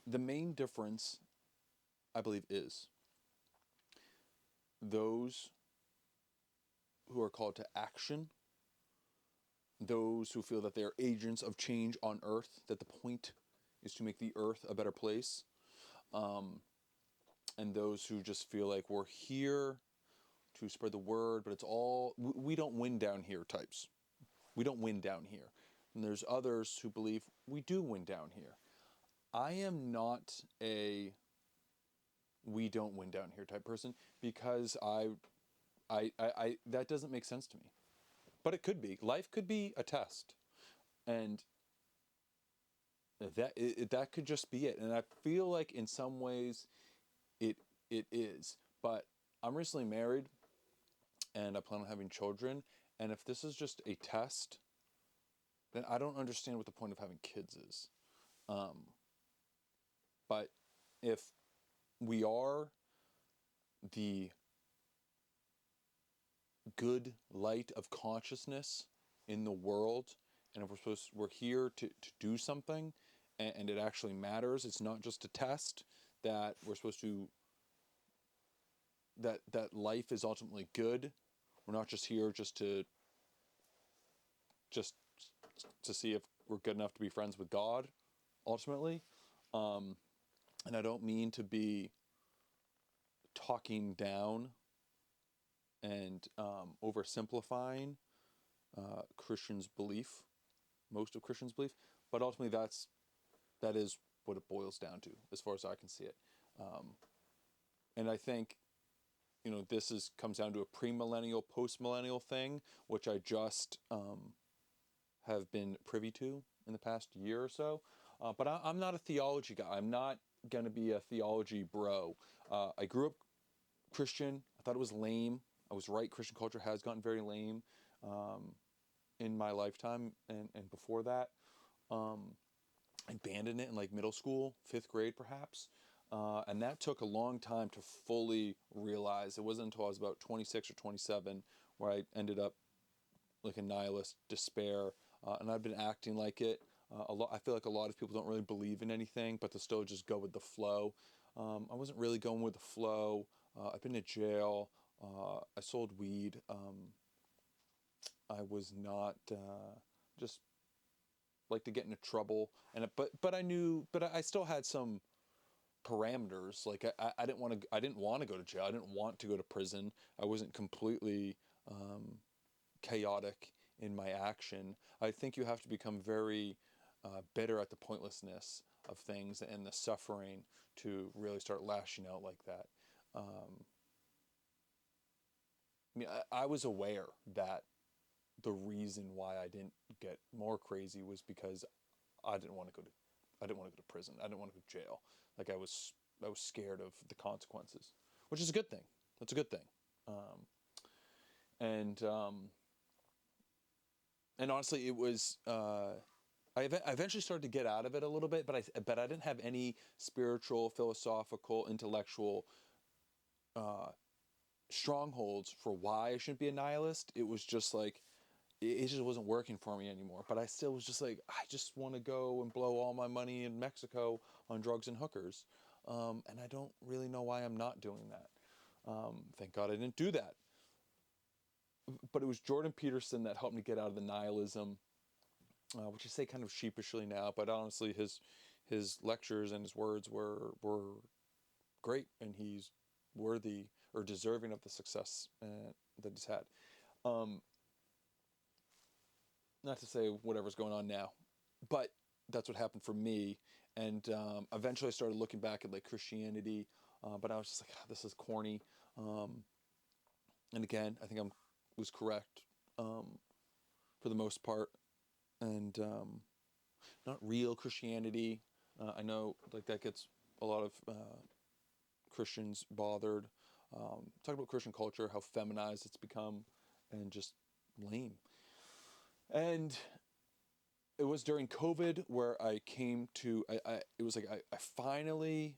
the main difference, I believe, is those who are called to action, those who feel that they are agents of change on earth, that the point is to make the earth a better place, and those who just feel like we're here to spread the word, but it's all, we don't win down here types. We don't win down here. And there's others who believe we do win down here. I am not a we don't win down here type person because I that doesn't make sense to me. But it could be. Life could be a test. And that could just be it. And I feel like in some ways it is. But I'm recently married and I plan on having children. And if this is just a test, then I don't understand what the point of having kids is. But if we are the good light of consciousness in the world, and if we're here to do something, and it actually matters, it's not just a test, that we're supposed to, that life is ultimately good. We're not just here just to see if we're good enough to be friends with God, ultimately. And I don't mean to be talking down and oversimplifying Christians' belief, most of Christians' belief, but ultimately that is what it boils down to, as far as I can see it. And I think, this comes down to a premillennial, postmillennial thing, which I just have been privy to in the past year or so. But I'm not a theology guy. I'm not going to be a theology bro. I grew up Christian. I thought it was lame. I was right. Christian culture has gotten very lame in my lifetime and before that. I abandoned it in like middle school, 5th grade perhaps. And that took a long time to fully realize. It wasn't until I was about 26 or 27 where I ended up like a nihilist, despair, and I've been acting like it. I feel like a lot of people don't really believe in anything, but they still just go with the flow. I wasn't really going with the flow. I've been to jail. I sold weed. I was not just like to get into trouble, but I knew, but I still had some parameters. Like I didn't want to go to jail. I didn't want to go to prison. I wasn't completely chaotic in my action. I think you have to become very bitter at the pointlessness of things and the suffering to really start lashing out like that. I mean, I was aware that the reason why I didn't get more crazy was because I didn't want to go to I didn't want to go to prison. I didn't want to go to jail. Like I was scared of the consequences, which is a good thing. That's a good thing. And honestly, it was. I eventually started to get out of it a little bit, but I didn't have any spiritual, philosophical, intellectual strongholds for why I shouldn't be a nihilist. It was just like it just wasn't working for me anymore. But I still was just like, I just want to go and blow all my money in Mexico on drugs and hookers, and I don't really know why I'm not doing that. Thank God I didn't do that. But it was Jordan Peterson that helped me get out of the nihilism, which I say kind of sheepishly now, but honestly, his lectures and his words were great, and he's worthy or deserving of the success that he's had. Not to say whatever's going on now, but that's what happened for me. And eventually, I started looking back at like Christianity, but I was just like, "Ah, this is corny." And again, I think I was correct for the most part, and not real Christianity. I know like that gets a lot of Christians bothered. Talk about Christian culture, how feminized it's become, and just lame. And it was during COVID where I came to, it was like I finally,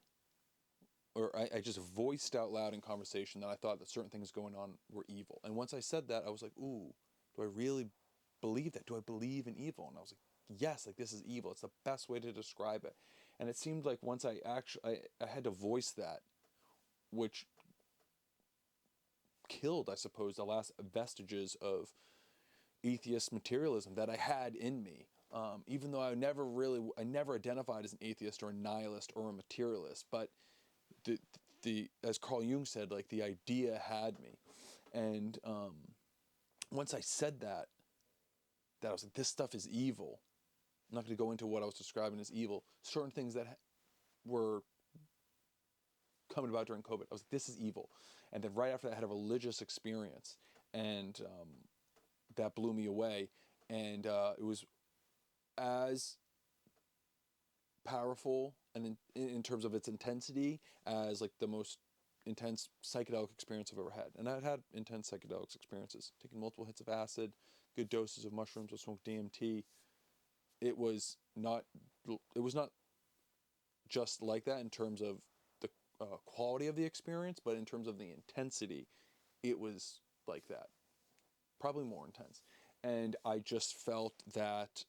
or I just voiced out loud in conversation that I thought that certain things going on were evil. And once I said that, I was like, ooh, do I really believe that? Do I believe in evil? And I was like, yes, like this is evil. It's the best way to describe it. And it seemed like once I had to voice that, which killed, I suppose, the last vestiges of atheist materialism that I had in me. Even though I never identified as an atheist or a nihilist or a materialist, but the as Carl Jung said, like the idea had me, and once I said that I was like, this stuff is evil. I'm not going to go into what I was describing as evil. Certain things that were coming about during COVID, I was like, this is evil. And then right after that, I had a religious experience, and that blew me away. And it was as powerful and in terms of its intensity as like the most intense psychedelic experience I've ever had. And I've had intense psychedelic experiences, taking multiple hits of acid, good doses of mushrooms, I smoked DMT. It was not just like that in terms of the quality of the experience, but in terms of the intensity, it was like that, probably more intense. And I just felt that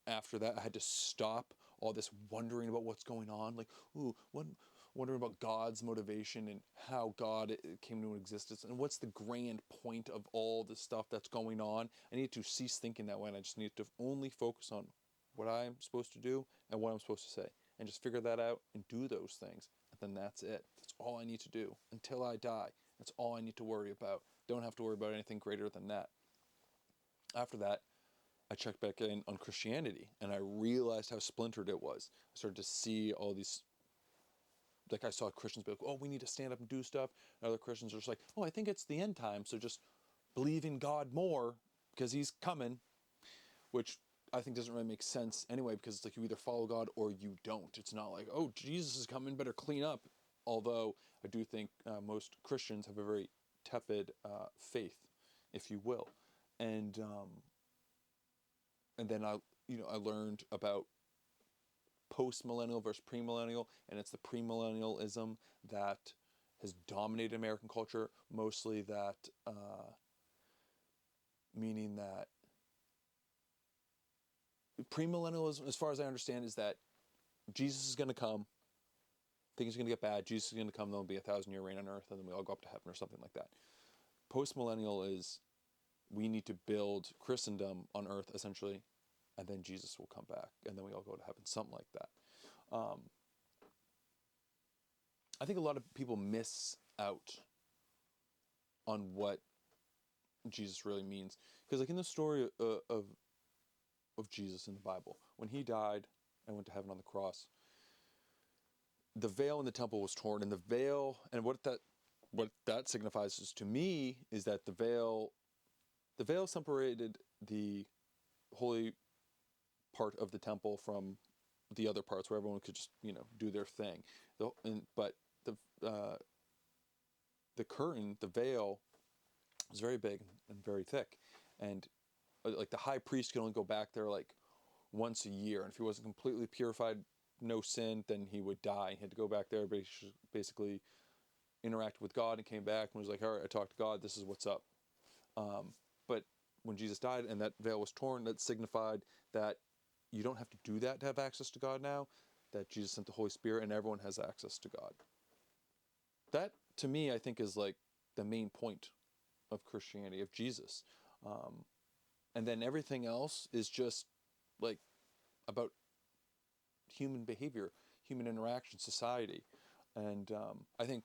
after that, I had to stop all this wondering about what's going on, like, wondering about God's motivation and how God came into existence and what's the grand point of all the stuff that's going on. I need to cease thinking that way, and I just need to only focus on what I'm supposed to do and what I'm supposed to say, and just figure that out and do those things. And then that's it. That's all I need to do until I die. That's all I need to worry about. Don't have to worry about anything greater than that. After that, I checked back in on Christianity, and I realized how splintered it was. I started to see all these, like I saw Christians be like, oh, we need to stand up and do stuff. And other Christians are just like, oh, I think it's the end time, so just believe in God more because he's coming, which I think doesn't really make sense anyway, because it's like you either follow God or you don't. It's not like, oh, Jesus is coming, better clean up. Although I do think most Christians have a very tepid faith, if you will. And then I learned about post-millennial versus premillennial, and it's the premillennialism that has dominated American culture, mostly that meaning that premillennialism, as far as I understand, is that Jesus is going to come, things are going to get bad, Jesus is going to come, there'll be 1,000-year reign on earth, and then we all go up to heaven or something like that. Post-millennial is we need to build Christendom on earth, essentially, and then Jesus will come back, and then we all go to heaven, something like that. I think a lot of people miss out on what Jesus really means, because like in the story of Jesus in the Bible, when he died and went to heaven on the cross, the veil in the temple was torn, and the veil, and what that signifies is, to me, is that the veil separated the holy part of the temple from the other parts, where everyone could just do their thing. But the curtain, the veil, was very big and very thick, and like the high priest could only go back there like once a year, and if he wasn't completely purified, no sin, then he would die. He had to go back there, basically interact with God, and came back and was like, all right, I talked to God, this is what's up. But when Jesus died and that veil was torn, that signified that you don't have to do that to have access to God now, that Jesus sent the Holy Spirit and everyone has access to God. That, to me, I think is like the main point of Christianity, of Jesus. And then everything else is just like about human behavior, human interaction, society. And I think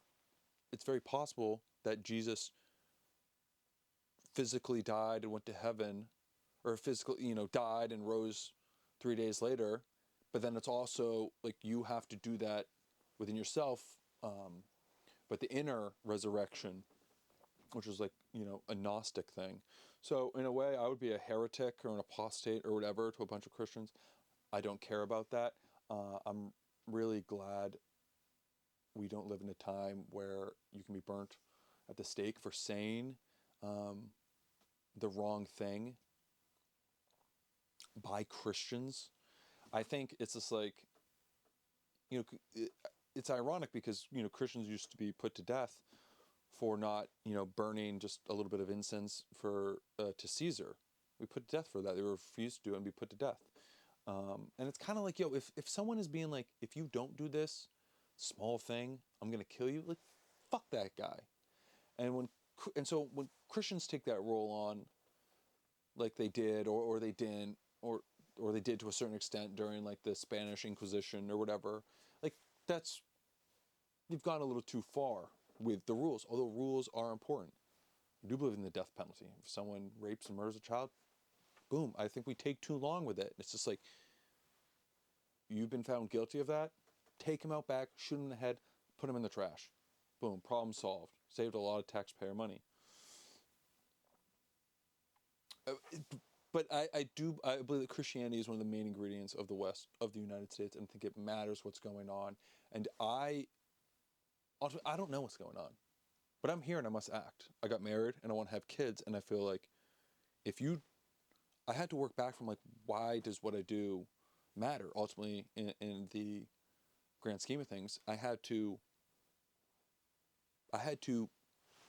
it's very possible that Jesus physically died and went to heaven, or physically, died and rose 3 days later. But then it's also like you have to do that within yourself. But the inner resurrection, which is like, a Gnostic thing. So in a way, I would be a heretic or an apostate or whatever to a bunch of Christians. I don't care about that. I'm really glad we don't live in a time where you can be burnt at the stake for saying the wrong thing by Christians. I think it's just like, it's ironic because, Christians used to be put to death for not, burning just a little bit of incense to Caesar. We put to death for that. They refused to do it and be put to death. And it's kind of like, yo, if someone is being like, if you don't do this small thing, I'm gonna kill you. Like, fuck that guy. And so when Christians take that role on, like they did, or they didn't, or they did to a certain extent during like the Spanish Inquisition or whatever, like that's you've gone a little too far with the rules. Although rules are important. I do believe in the death penalty. If someone rapes and murders a child, boom. I think we take too long with it. It's just like, you've been found guilty of that. Take him out back, shoot him in the head, put him in the trash. Boom, problem solved. Saved a lot of taxpayer money. But I believe that Christianity is one of the main ingredients of the West, of the United States, and I think it matters what's going on. And I don't know what's going on, but I'm here and I must act. I got married and I want to have kids, and I feel like if you, I had to work back from like, why does what I do matter ultimately in the grand scheme of things? I had to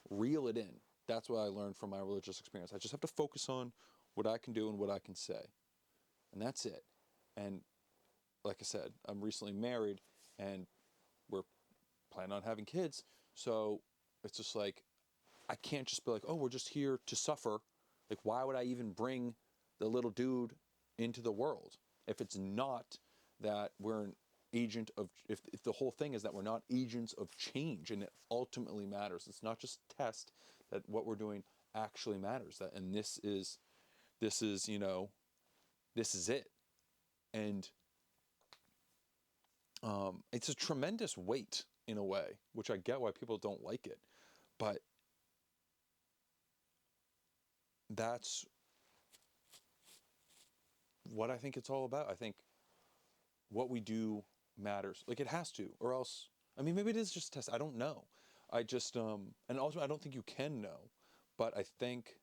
reel it in. That's what I learned from my religious experience. I just have to focus on what I can do and what I can say, and that's it. And like I said, I'm recently married, and we're planning on having kids. So it's just like, I can't just be like, oh, we're just here to suffer. Like, why would I even bring the little dude into the world if it's not that we're an agent of, if the whole thing is that we're not agents of change, and it ultimately matters. It's not just test that what we're doing actually matters. That, and this is, this is it. And it's a tremendous weight in a way, which I get why people don't like it, but that's what I think it's all about. I think what we do matters. Like, it has to, or else, I mean, maybe it is just a test. I don't know. I just, and also I don't think you can know, but I think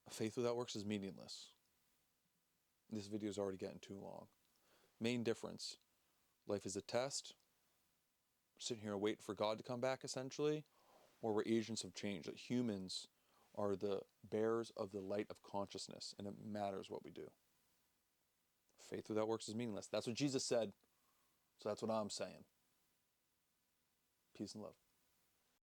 faith without works is meaningless. This video is already getting too long. Main difference: life is a test. We're sitting here waiting for God to come back, essentially, or we're agents of change. That humans are the bearers of the light of consciousness, and it matters what we do. Faith without works is meaningless. That's what Jesus said, so that's what I'm saying. Peace and love.